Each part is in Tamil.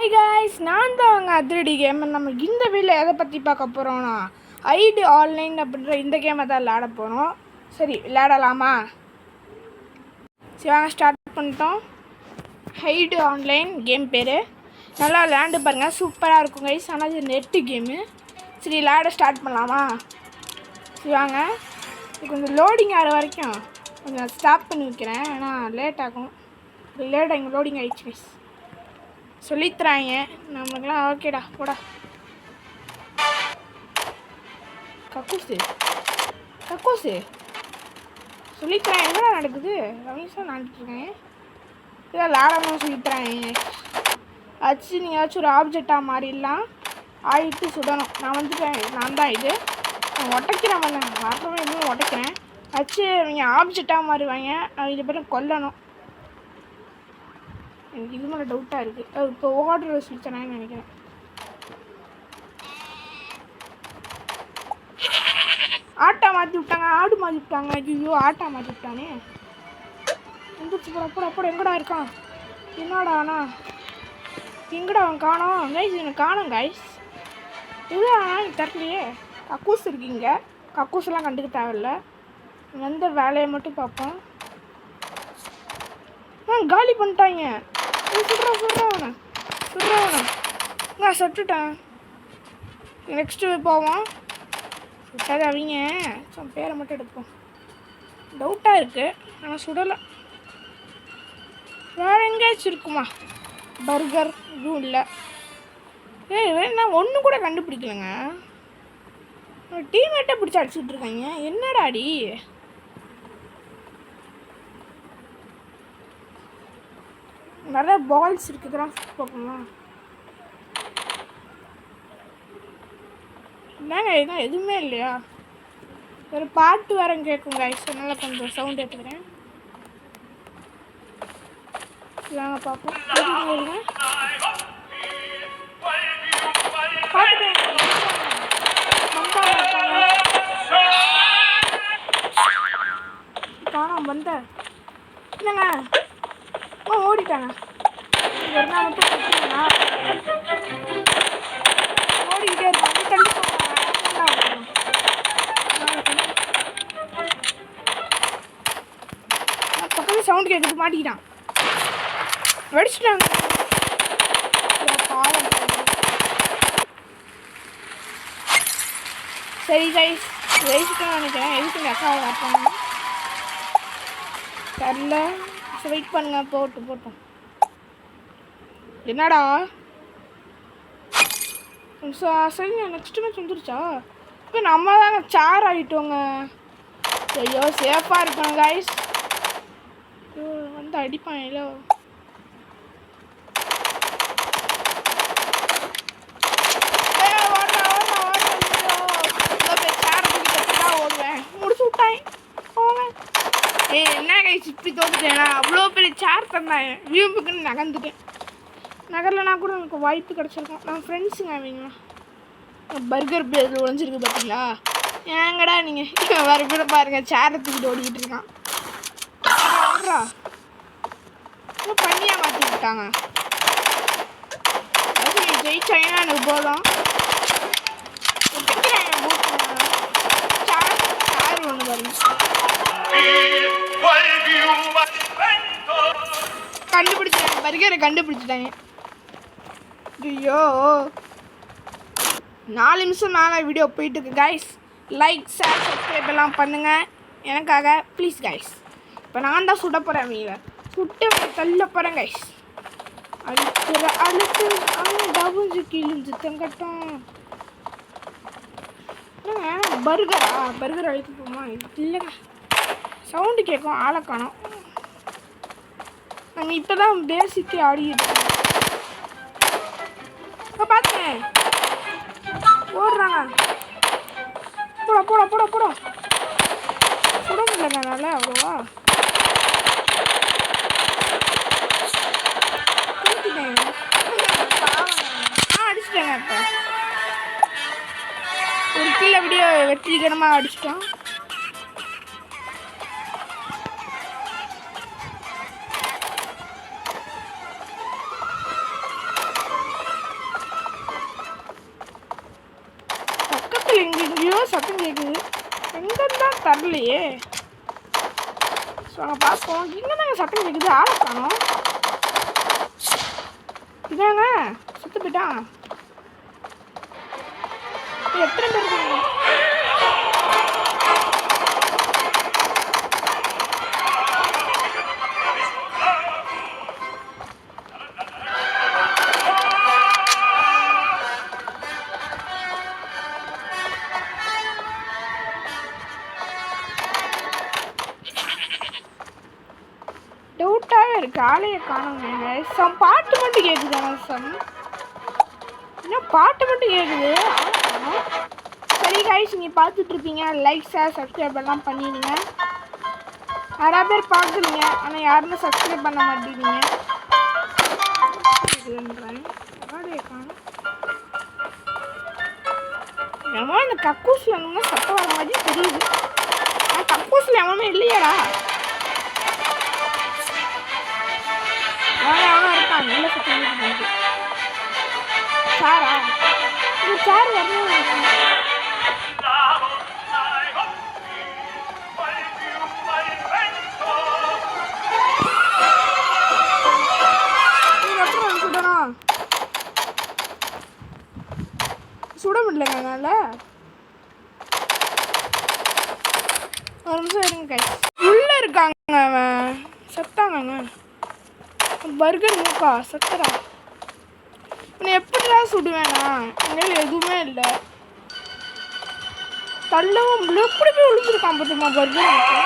ஹாய் காய்ஸ், நான் தான் அவங்க அதிரடி கேம். நம்ம இந்த வீடியோவில் எதை பற்றி பார்க்க போகிறோன்னா ஹைடு ஆன்லைன் அப்படின்ற இந்த கேமை தான் விளையாட போகிறோம். சரி, விளையாடலாமா? சரி, வாங்க ஸ்டார்ட் பண்ணிட்டோம். ஹைடு ஆன்லைன் கேம் பேர். நல்லா விளையாண்டு பாருங்கள், சூப்பராக இருக்கும் கைஸ். ஆனால் இது நெட்டு கேமு. சரி, விளையாட ஸ்டார்ட் பண்ணலாமா? சரி வாங்க. இது கொஞ்சம் லோடிங் ஆகிற வரைக்கும் கொஞ்சம் ஸ்டாப் பண்ணி வைக்கிறேன், ஏன்னா லேட் ஆகும். இங்கே லோடிங் ஆகிடுச்சு கைஸ். சொல்லித்தராங்க நம்மளுக்குலாம். ஓகேடா, போடா. கக்கூசு சொல்லித்தராங்க. என்ன நடக்குது? ரமேஷாக நடந்துட்டுருக்கேன். இதான் விளாடாமல் சொல்லித்தராங்க. ஆச்சு நீங்கள் ஏதாச்சும் ஒரு ஆப்ஜெக்டாக மாறிடலாம். ஆகிட்டு சுடணும். நான் வந்துட்டேன். நான் தான் இது உடைக்கிறேன். வரவே இன்னும் உடைக்கிறேன். ஆச்சு நீங்கள் ஆப்ஜெக்டாக மாறுவாங்க. இது பேர் கொல்லணும். எனக்கு இது மேலே டவுட்டாக இருக்குது. இப்போ ஓடுற சொல்லித்தரான்னு நினைக்கிறேன். ஆட்டா மாற்றி விட்டாங்க. ஆடு மாற்றி விட்டாங்க. ஐயோ, ஆட்டா மாற்றி விட்டானே. எந்திரிச்சு போட எங்கடா இருக்கான்? என்னடா அண்ணா, எங்கடா அவன் காணோம்? கைஸ், எனக்கு காணோம் கைஸ். இதுதான் எனக்கு தரலையே. கக்கூஸ் இருக்கீங்க. கக்கூஸ்லாம் கண்டுக்க தேவையில்ல. எந்த வேலையை மட்டும் பார்ப்போம். காலி பண்ணிட்டாங்க. சுடுறவன நான் சுட்டுட்டேன். நெக்ஸ்ட்டு போவோம். சுட்டாது அவங்க. பேரை மட்டும் எடுப்போம். டவுட்டாக இருக்குது, ஆனால் சுடலை. வேறு எங்கேயாச்சும் இருக்குமா? பர்கர் இதுவும் இல்லை. நான் ஒன்று கூட கண்டுபிடிக்கலைங்க. டீம்மேட்டை பிடிச்சி அடிச்சுட்டு இருக்காங்க. என்னடாடி? நிறைய பால்ஸ் இருக்குதுலாம் பார்ப்போமா? என்னங்க இதுதான் எதுவுமே இல்லையா? ஒரு பாட்டு வேற கேட்கும் கைஸ். அதனால கொஞ்சம் சவுண்ட் எடுத்துக்கிறேன். வாங்க பார்ப்போம். காணாம வந்த என்னங்க ஓடிட்டாங்க. ஓடிக்கிட்டே இருப்பாங்க. பக்கத்துல சவுண்ட் கேட்குது. மாட்டிக்கிட்டான். வெடிச்சிட்டாங்க. சரி கைஸ், வெயிட்டுன்னு நினைக்கிறேன். எதுக்கு அக்காவை காட்டுறாங்க தெரில. வெயிட் பண்ணுங்க. போட்டோம். என்னடா? சரி, நெக்ஸ்ட் மேட்ச் வந்துருச்சா? இப்போ நம்ம தாங்க சேர் ஆகிட்டோங்க. ஐயோ, சேஃபாக இருக்கணும் கைஸ். வந்து அடிப்பான். இல்லோ ஓடுவேன். முடிச்சு விட்டான். என்ன கைஸ், இப்படி தோத்துட்டேனா? அவ்வளோ பெரிய சேர் தந்தாங்க. வியூப்புக்குன்னு நகர்ந்துட்டேன். நகரலைனா கூட எனக்கு வாய்ப்பு கிடச்சிருக்கோம். நான் ஃப்ரெண்ட்ஸுங்க அவங்களா. பர்கர் பேர் ஒழிஞ்சிருக்கு பார்த்தீங்களா? ஏங்கடா நீங்கள் வேறு கூட பாருங்கள். சேரை தூக்கிட்டு ஓடிக்கிட்டு இருக்கான். இன்னும் பண்ணியாக மாற்றி விட்டாங்க. ஜெயிச்சாங்கன்னா எனக்கு போதும். சேர் ஒன்று பாருங்க. கண்டுபிடிச்சாங்க. பர்கரை கண்டுபிடிச்சிட்டாங்க. ஐயோ, 4 நிமிஷம் மேலே வீடியோ போயிட்டுருக்கு கைஸ். லைக், ஷேர், சப்ஸ்கிரைப் எல்லாம் பண்ணுங்கள் எனக்காக ப்ளீஸ் கைஸ். இப்போ நான் தான் சுட போகிறேன். அவங்க சுட்டு தள்ள போகிறேன் கைஸ். அடுத்து டபுஞ்சு கிழிஞ்சு தங்கட்டும். என்னங்க பர்கர் அழுத்து போமா? இல்லைங்க, சவுண்டு கேட்கும். ஆளை காணோம். நாங்கள் இப்போ தான் பேசிக்கு ஆடிக்கிட்டு இருக்கோம். பார்த்தேன் ஓடுறாங்க. போட சுட முடியலங்க அவ்வளோவா. அடிச்சிட்டேங்க. இப்போ ஒரு கீழே அப்படியே வெற்றிகரமாக அடிச்சிட்டோம். சத்தம் கேட்குது. எங்கதான் தரலையே. ஸோ நாங்கள் பார்ப்போம். இங்கே தாங்க சத்தம் கேட்குது. ஆளை காணோம். இதாங்க சுத்த போயிட்டான். எத்தனை பேர் இருக்காங்க? டவுட்டாகவே இருக்கு. ஆளையை காணுங்க. சம் பாட்டு மட்டும் கேட்குதாங்க. இன்னும் பாட்டு மட்டும் கேட்குது. சரி கைஸ், நீங்கள் பார்த்துட்ருப்பீங்க. லைக் ஷேர் சப்ஸ்கிரைப் எல்லாம் பண்ணிடுங்க. நிறையா பேர் பார்க்குறீங்க, ஆனால் யாருமே சப்ஸ்கிரைப் பண்ண மாட்டேங்கிறீங்க. ஆளையை காணும். என்னமோ இந்த கக்கூஸில் என்னமோ சத்தம் வர மாதிரி தெரியுது. ஆனால் கக்கூஸில் எவனுமே இல்லையாடா. அவன் இருக்கான். நல்ல சத்தம் கேட்குது. சாரா இந்த சார் வரணும். சுடணும். சுட முடியலங்க என்னால். ஒரு நிமிஷம் இருங்க கை. உள்ளே இருக்காங்க. அவன் செத்தாங்க. பர்கர் மூக்கா சத்தரா. நான் எப்படிதான் சுடுவேனா? எங்கள் எதுவுமே இல்லை. தள்ளவும் எப்படி போய் விழுந்துருக்கான் பார்த்துமா பர்கர் மூக்கா.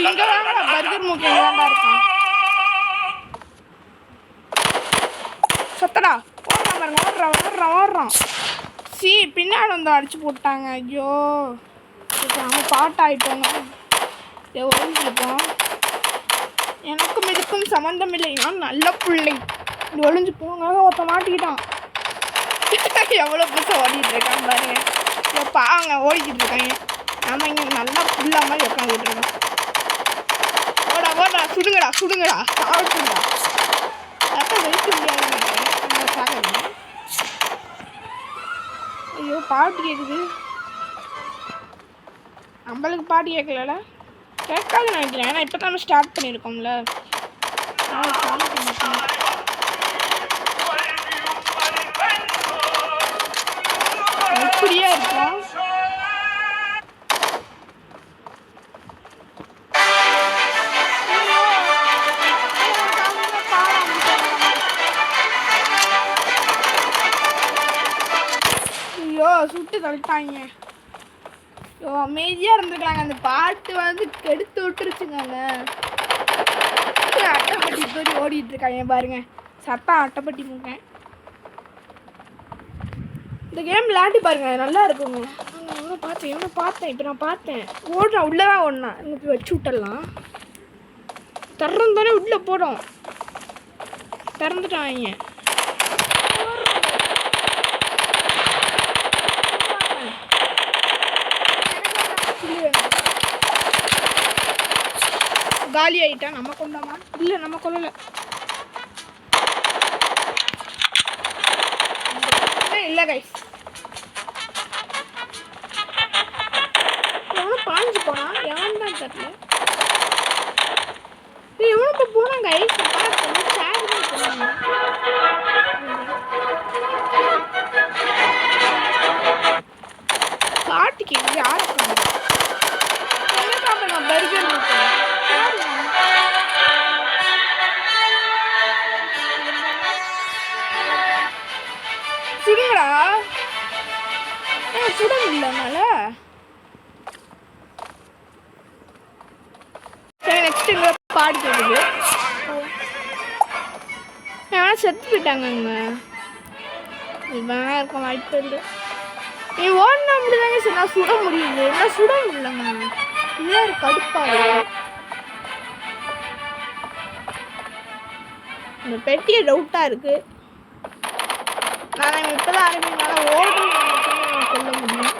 இங்கே வாங்க. பர்கர் மூக்கா இங்கே இருக்கான். சத்தடா. ஓடுறான் பாருங்க. ஓடுறான். பின்னாடி வந்து அடிச்சு போட்டாங்க. ஐயோ அவன் பாட்டாயிட்டோங்க. ஒழிஞ்சிருப்போம். எனக்கும் இதுக்கும் சம்மந்தம் இல்லை. நான் நல்ல பிள்ளை. இது ஒழிஞ்சு போங்க. ஒருத்த மாட்டிக்கிட்டான். எவ்வளோ புதுசாக ஓடிட்டு இருக்கான் பாருங்க. பாங்க ஓடிக்கிட்டு இருக்காங்க. நம்ம இங்கே நல்லா புல்லா மாதிரி உட்காந்துட்டு இருக்கோம். ஓடா சுடுங்கடா சாப்பிட்டுடா. அதான் வெயிக்க முடியாது. சாக. ஐயோ பாட்டு கேட்குது. நம்மளுக்கு பாட்டு கேட்கல. கேட்காதுன்னு நினைக்கிறேன். ஏன்னா இப்போ தான் ஸ்டார்ட் பண்ணியிருக்கோம்ல. எப்படியா இருக்கும். ஐயோ சுட்டு தள்ளிட்டாங்க. ஐயோ அமைதியாக இருந்துருக்காங்க. அந்த பாட்டு வந்து கெடுத்து விட்டுருச்சுங்க. அட்டைப்பட்டி தோடி ஓடிட்டு இருக்காங்க பாருங்க. சத்தம் அட்டைப்பட்டி மூக்கேன். இந்த கேம் விளையாட்டி பாருங்க, நல்லா இருக்குங்க. இவனை பார்த்தேன். இப்போ நான் பார்த்தேன். ஓடுறான். உள்ளதான் ஓடனா. இங்கே போய் வச்சு விட்டுடலாம். திறந்தானே உள்ளே போடும். திறந்துட்டாங்க. காலி ஆகிட்டா. நம்ம கொண்டாமா? இல்லை நம்ம கொள்ளலை. இல்லை கைஸ். எவனும் பாஞ்சு போனான். எவன் தான் தெரியல. எவனும் இப்போ போனான் கைஸ். பாட்டுக்கு யார் பர்கர் சுடுங்கடா. சுட முடியலனால. சரி நெக்ஸ்ட் இங்கே பாடு கேட்குது. செத்து போயிட்டாங்க. இருக்க வாய்ப்பு இல்லை. நீ ஓடனா அப்படிதாங்க. சரி நான் சுட முடியுது. நான் சுட முடியலங்க. இல்லை கடுப்பாக. இந்த பெட்டியை டவுட்டாக இருக்கு. நான் இப்போதான் ஆரம்பினால ஓடி சொல்ல முடியும்.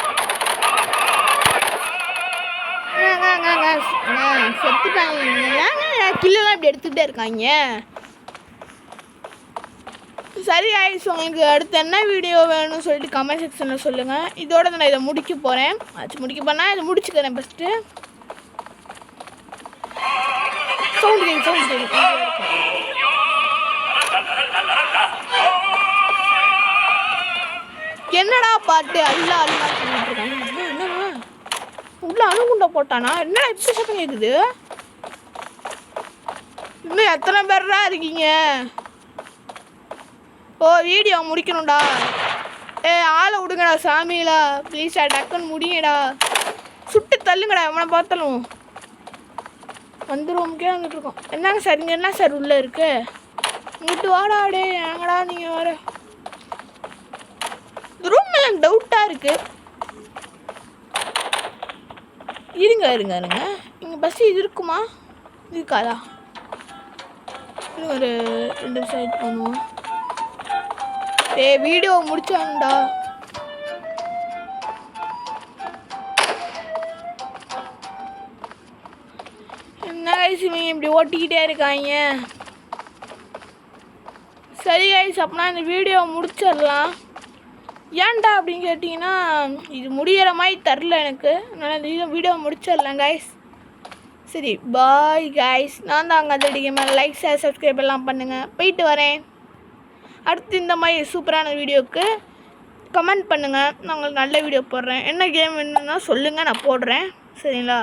செத்துட்டாங்க. கில்லெல்லாம் இப்படி எடுத்துக்கிட்டே இருக்காங்க. சரி ஆயிடுச்சு. உங்களுக்கு அடுத்து என்ன வீடியோ வேணும்னு சொல்லிட்டு கமெண்ட் செக்ஷனில் சொல்லுங்கள். இதோட நான் இதை முடிக்க போகிறேன். முடிக்க போனால் இதை முடிச்சுக்கிறேன். ஃபஸ்ட்டு சவுண்ட் என்னடா பாட்டு அல்லா அல்லா சொல்லிட்டு இருக்காங்க. என்னங்க உள்ள அணுகுண்டை போட்டானா? என்னடா இப்படி சத்தம் கேட்குது? இன்னும் எத்தனை பேர்டா இருக்கீங்க? ஓ வீடியோ முடிக்கணும்டா. ஆளை விடுங்கடா சாமிகளா, ப்ளீஸ்டா டக்குன்னு முடிங்கடா. சுட்டு தள்ளுங்கடா எவனை பார்த்தாலும். வந்துடுவோம்க்கே வந்துட்டுருக்கோம். என்னங்க சார் இங்கே என்ன சார் உள்ளே இருக்கு? இங்கிட்டு வாடா. டே ஏங்கடா நீங்கள் வர ரூம் எல்லாம் டவுட்டாக இருக்கு. இருங்க இங்கே பஸ் இது இருக்குமா? இருக்காதா? ஒரு 2 சைட் பண்ணுவோம். வீடியோ முடிச்சாங்கடா. என்ன கைஸ் இவங்க இப்படி ஓட்டிக்கிட்டே இருக்காங்க. சரி கைஸ் அப்படின்னா இந்த வீடியோ முடிச்சிடலாம். ஏன்டா அப்படின்னு கேட்டிங்கன்னா இது முடிகிற மாதிரி தரல எனக்கு. அதனால் இந்த வீடியோ முடிச்சிடலாம் கைஸ். சரி பாய் கைஸ். நான் தான் அங்கே அதிரடி மேலே லைக் ஷேர் சப்ஸ்கிரைப் எல்லாம் பண்ணுங்கள். போயிட்டு வரேன். அடுத்து இந்த மாதிரி சூப்பரான வீடியோவுக்கு கமெண்ட் பண்ணுங்கள். நான் உங்களுக்கு நல்ல வீடியோ போடுறேன். என்ன கேம் வேணும்னா சொல்லுங்கள், நான் போடுறேன். சரிங்களா?